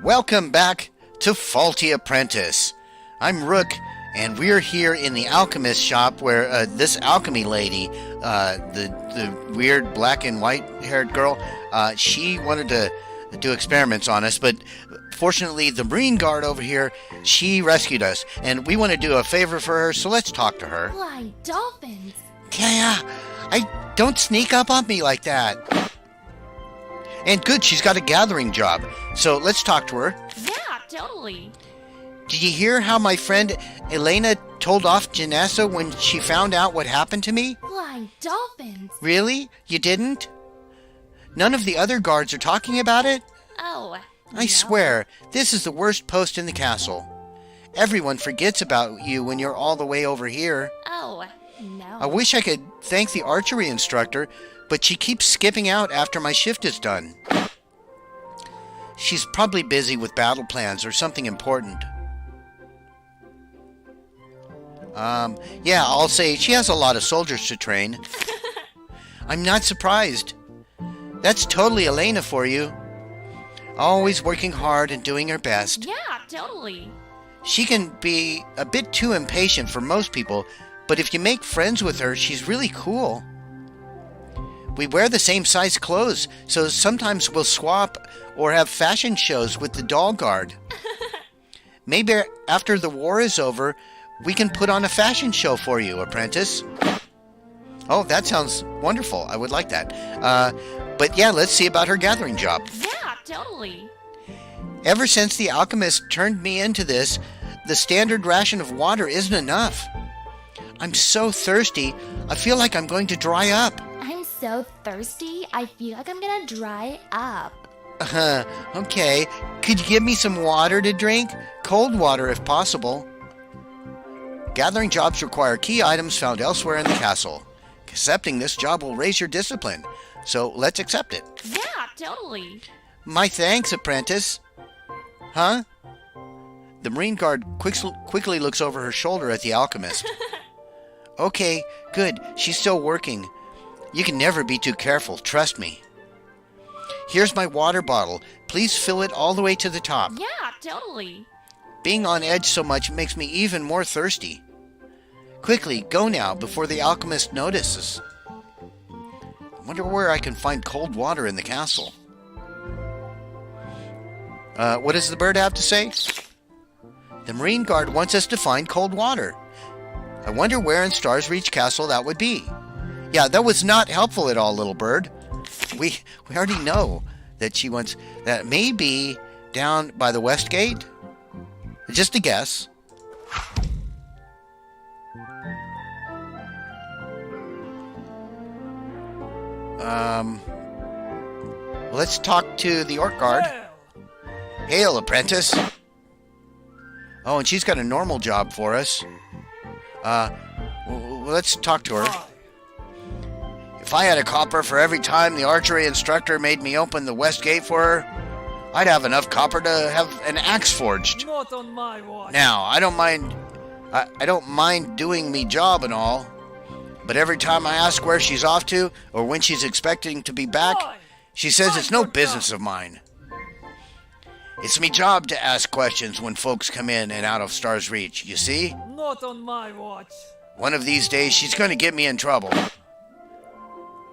Welcome back to Faulty Apprentice. I'm Rook, and we're here in the alchemist shop where this alchemy lady, the weird black and white haired girl, she wanted to do experiments on us, but fortunately the Marine Guard over here, she rescued us, and we want to do a favor for her, so let's talk to her. Why, dolphins? Yeah, don't sneak up on me like that. And good, she's got a gathering job, so let's talk to her. Yeah, totally. Did you hear how my friend Elena told off Janessa when she found out what happened to me? Why, dolphins? Really? You didn't? None of the other guards are talking about it? Oh, I no. swear, this is the worst post in the castle. Everyone forgets about you when you're all the way over here. Oh, no. I wish I could thank the archery instructor, but she keeps skipping out after my shift is done. She's probably busy with battle plans or something important. Yeah, I'll say she has a lot of soldiers to train. I'm not surprised. That's totally Elena for you. Always working hard and doing her best. Yeah, totally. She can be a bit too impatient for most people, but if you make friends with her, she's really cool. We wear the same size clothes, so sometimes we'll swap or have fashion shows with the doll guard. Maybe after the war is over, we can put on a fashion show for you, Apprentice. Oh, that sounds wonderful. I would like that. But yeah, let's see about her gathering job. Yeah, totally. Ever since the alchemist turned me into this, the standard ration of water isn't enough. I'm so thirsty, I feel like I'm going to dry up. I'm so thirsty, I feel like I'm gonna dry up. Okay. Could you give me some water to drink? Cold water, if possible. Gathering jobs require key items found elsewhere in the castle. Accepting this job will raise your discipline, so let's accept it. Yeah, totally. My thanks, Apprentice. Huh? The Marine Guard quickly looks over her shoulder at the alchemist. Okay, good. She's still working. You can never be too careful, trust me. Here's my water bottle. Please fill it all the way to the top. Yeah, totally. Being on edge so much makes me even more thirsty. Quickly, go now before the alchemist notices. I wonder where I can find cold water in the castle. What does the bird have to say? The Marine Guard wants us to find cold water. I wonder where in Stars Reach Castle that would be. Yeah, that was not helpful at all, little bird. We already know that she wants... That may be down by the West Gate. Just a guess. Let's talk to the Orc Guard. Hail, Apprentice. Oh, and she's got a normal job for us. Let's talk to her. If I had a copper for every time the archery instructor made me open the West Gate for her, I'd have enough copper to have an axe forged. Not on my watch. Now, I don't mind doing me job and all, but every time I ask where she's off to or when she's expecting to be back, she says it's no business of mine. It's me job to ask questions when folks come in and out of Stars Reach, you see? Not on my watch. One of these days, she's going to get me in trouble.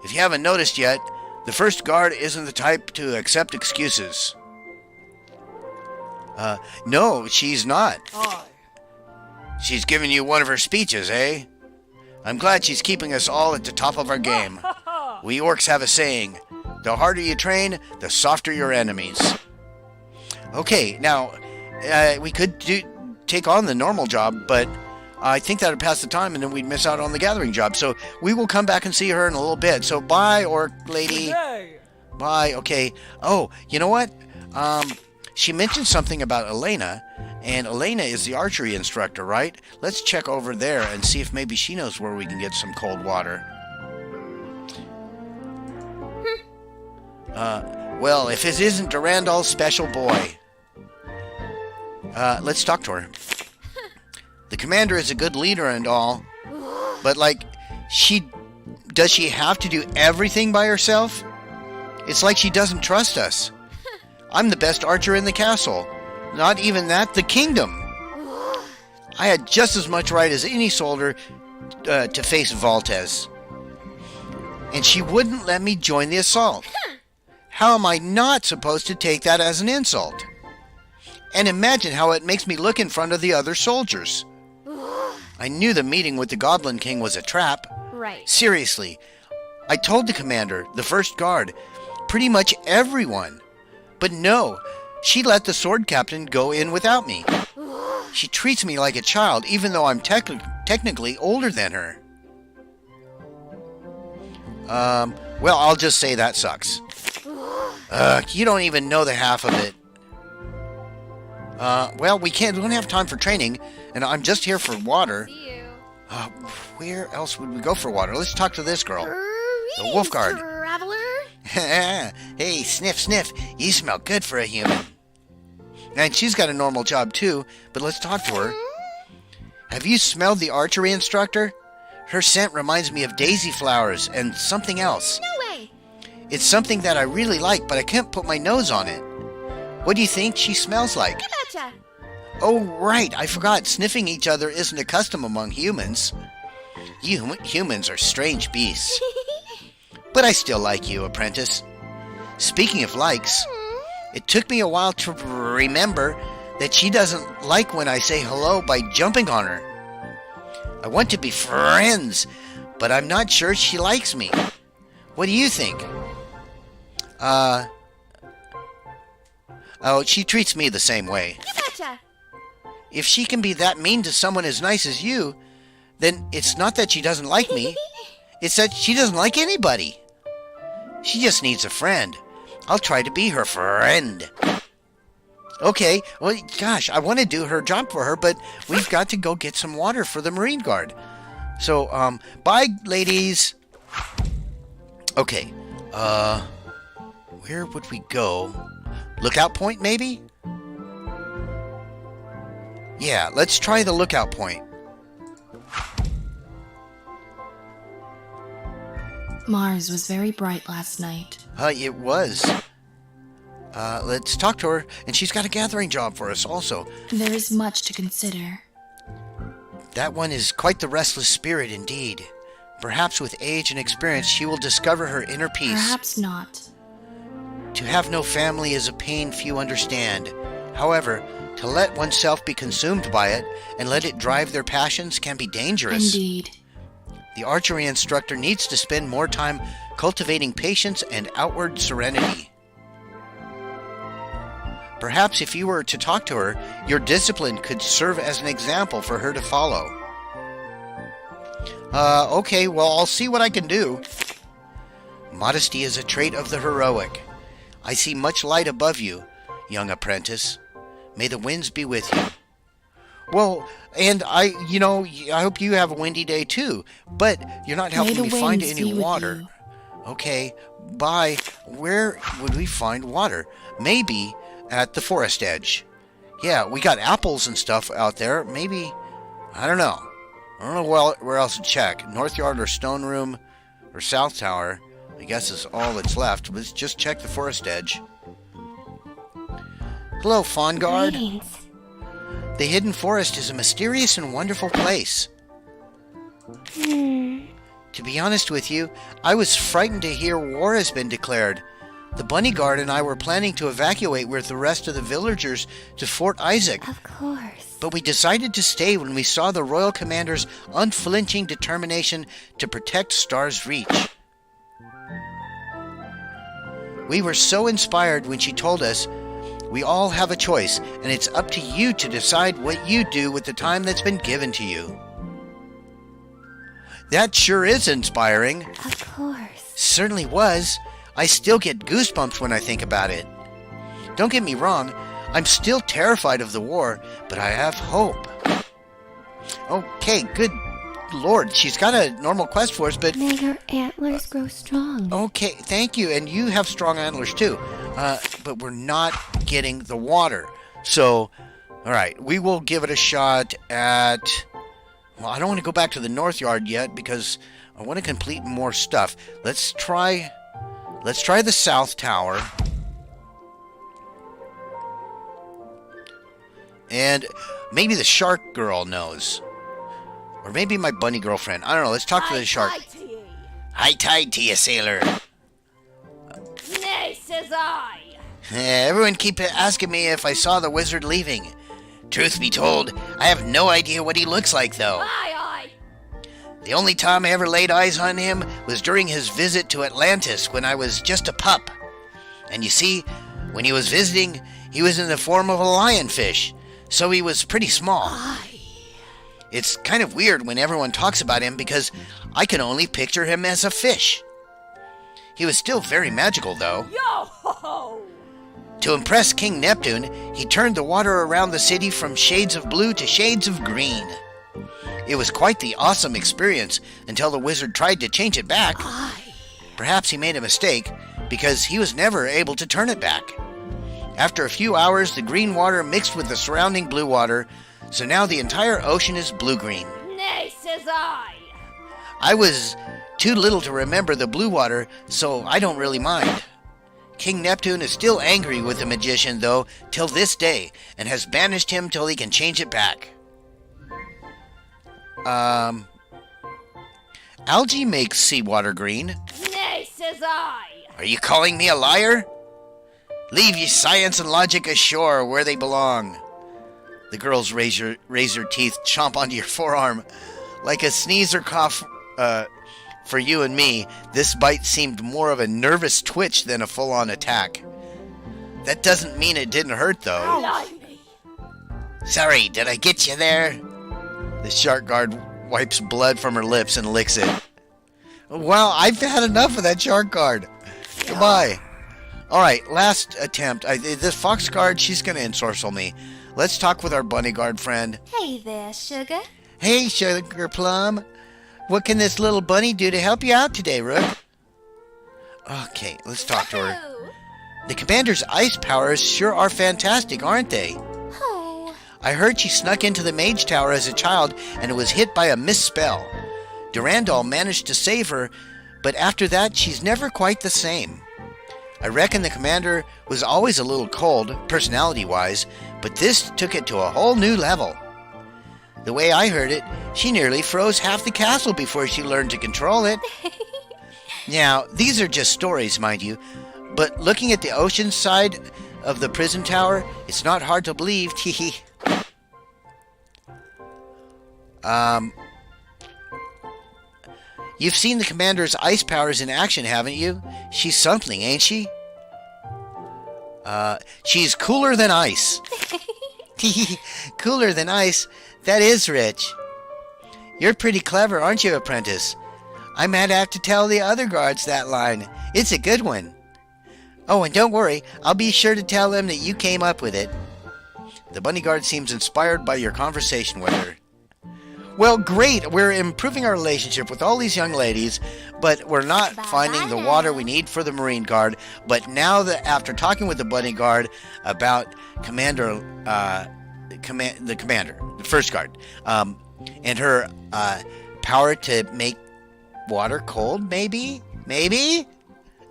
If you haven't noticed yet, the first guard isn't the type to accept excuses. No, she's not. Aye. She's giving you one of her speeches, eh? I'm glad she's keeping us all at the top of our game. We orcs have a saying, the harder you train, the softer your enemies. Okay, now, we could take on the normal job, but I think that would pass the time and then we'd miss out on the gathering job. So we will come back and see her in a little bit. So bye, orc lady. Hey. Bye, okay. Oh, you know what? She mentioned something about Elena, and Elena is the archery instructor, right? Let's check over there and see if maybe she knows where we can get some cold water. Well, if it isn't Durandal's special boy. Let's talk to her. The commander is a good leader and all, but like, does she have to do everything by herself? It's like she doesn't trust us. I'm the best archer in the castle. Not even that, the kingdom. I had just as much right as any soldier to face Valtez. And she wouldn't let me join the assault. How am I not supposed to take that as an insult? And imagine how it makes me look in front of the other soldiers. I knew the meeting with the Goblin King was a trap. Right. Seriously, I told the commander, the first guard, pretty much everyone. But no, she let the sword captain go in without me. She treats me like a child, even though I'm technically older than her. Well, I'll just say that sucks. You don't even know the half of it. Well, we don't have time for training, and I'm just here for water. See you. Where else would we go for water? Let's talk to this girl. The wolf guard. Traveler? Hey, sniff, sniff. You smell good for a human. And she's got a normal job, too, but let's talk to her. Have you smelled the archery instructor? Her scent reminds me of daisy flowers and something else. No way. It's something that I really like, but I can't put my nose on it. What do you think she smells like? I betcha. Oh, right. I forgot. Sniffing each other isn't a custom among humans. Humans are strange beasts. But I still like you, Apprentice. Speaking of likes, it took me a while to remember that she doesn't like when I say hello by jumping on her. I want to be friends, but I'm not sure she likes me. What do you think? Oh, she treats me the same way. You betcha. If she can be that mean to someone as nice as you, then it's not that she doesn't like me. It's that she doesn't like anybody. She just needs a friend. I'll try to be her friend. Okay, well, gosh, I want to do her job for her, but we've got to go get some water for the Marine Guard. So, bye, ladies. Okay, where would we go? Lookout point, maybe? Yeah, let's try the lookout point. Mars was very bright last night. It was. Let's talk to her, and she's got a gathering job for us also. There is much to consider. That one is quite the restless spirit indeed. Perhaps with age and experience she will discover her inner peace. Perhaps not. To have no family is a pain few understand. However, to let oneself be consumed by it and let it drive their passions can be dangerous. Indeed. The archery instructor needs to spend more time cultivating patience and outward serenity. Perhaps if you were to talk to her, your discipline could serve as an example for her to follow. Okay, well, I'll see what I can do. Modesty is a trait of the heroic. I see much light above you, young apprentice. May the winds be with you. Well, and I hope you have a windy day too, but you're not helping me find any water. Okay, bye. Where would we find water? Maybe at the forest edge. Yeah, we got apples and stuff out there. Maybe, I don't know. I don't know where else to check. North Yard or Stone Room or South Tower, I guess is all that's left. Let's just check the forest edge. Hello, Fawn Guard. Greetings. The Hidden Forest is a mysterious and wonderful place. To be honest with you, I was frightened to hear war has been declared. The Bunny Guard and I were planning to evacuate with the rest of the villagers to Fort Isaac. Of course. But we decided to stay when we saw the Royal Commander's unflinching determination to protect Star's Reach. We were so inspired when she told us, "We all have a choice, and it's up to you to decide what you do with the time that's been given to you." That sure is inspiring. Of course. Certainly was. I still get goosebumps when I think about it. Don't get me wrong, I'm still terrified of the war, but I have hope. Okay, good Lord, she's got a normal quest for us, but... May your antlers grow strong. Okay, thank you, and you have strong antlers too. But we're not getting the water. So, alright, we will give it a shot at... Well, I don't want to go back to the North Yard yet, because I want to complete more stuff. Let's try the South Tower. And maybe the shark girl knows. Or maybe my bunny girlfriend. I don't know. Let's talk to the shark. High tide to you, sailor. Nay, says I. Everyone keep asking me if I saw the wizard leaving. Truth be told, I have no idea what he looks like, though. Aye. The only time I ever laid eyes on him was during his visit to Atlantis when I was just a pup. And you see, when he was visiting, he was in the form of a lionfish, so he was pretty small. It's kind of weird when everyone talks about him because I can only picture him as a fish. He was still very magical, though. Yo-ho-ho! To impress King Neptune, he turned the water around the city from shades of blue to shades of green. It was quite the awesome experience until the wizard tried to change it back. Perhaps he made a mistake because he was never able to turn it back. After a few hours, the green water mixed with the surrounding blue water, so now the entire ocean is blue-green. Nay, says I. I was too little to remember the blue water, so I don't really mind. King Neptune is still angry with the magician, though, till this day, and has banished him till he can change it back. Algae makes seawater green. Nay, says I. Are you calling me a liar? Leave your science and logic ashore where they belong. The girl's razor teeth chomp onto your forearm. Like a sneeze or cough for you and me, this bite seemed more of a nervous twitch than a full-on attack. That doesn't mean it didn't hurt, though. Blimey. Sorry, did I get you there? The shark guard wipes blood from her lips and licks it. Well, I've had enough of that shark guard. Goodbye. Alright, last attempt. This fox guard, she's going to ensorcel me. Let's talk with our bunny guard friend. Hey there, sugar. Hey, Sugar Plum. What can this little bunny do to help you out today, Rook? Okay, let's talk to her. Oh. The commander's ice powers sure are fantastic, aren't they? Oh. I heard she snuck into the mage tower as a child and was hit by a misspell. Durandal managed to save her, but after that, she's never quite the same. I reckon the commander was always a little cold, personality-wise, but this took it to a whole new level. The way I heard it, she nearly froze half the castle before she learned to control it. Now, these are just stories, mind you, but looking at the ocean side of the prison tower, it's not hard to believe, teehee. You've seen the commander's ice powers in action, haven't you? She's something, ain't she? She's cooler than ice. Cooler than ice? That is rich. You're pretty clever, aren't you, Apprentice? I might have to tell the other guards that line. It's a good one. Oh, and don't worry, I'll be sure to tell them that you came up with it. The bunny guard seems inspired by your conversation with her. Well, great. We're improving our relationship with all these young ladies, but we're not finding the water we need for the Marine Guard. But now that after talking with the bunny guard about the first guard, and her power to make water cold, maybe?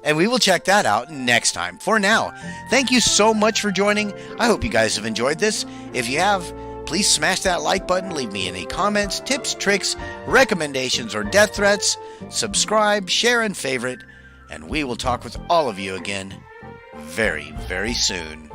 And we will check that out next time. For now, thank you so much for joining. I hope you guys have enjoyed this. If you have, please smash that like button, leave me any comments, tips, tricks, recommendations, or death threats. Subscribe, share, and favorite. And we will talk with all of you again very, very soon.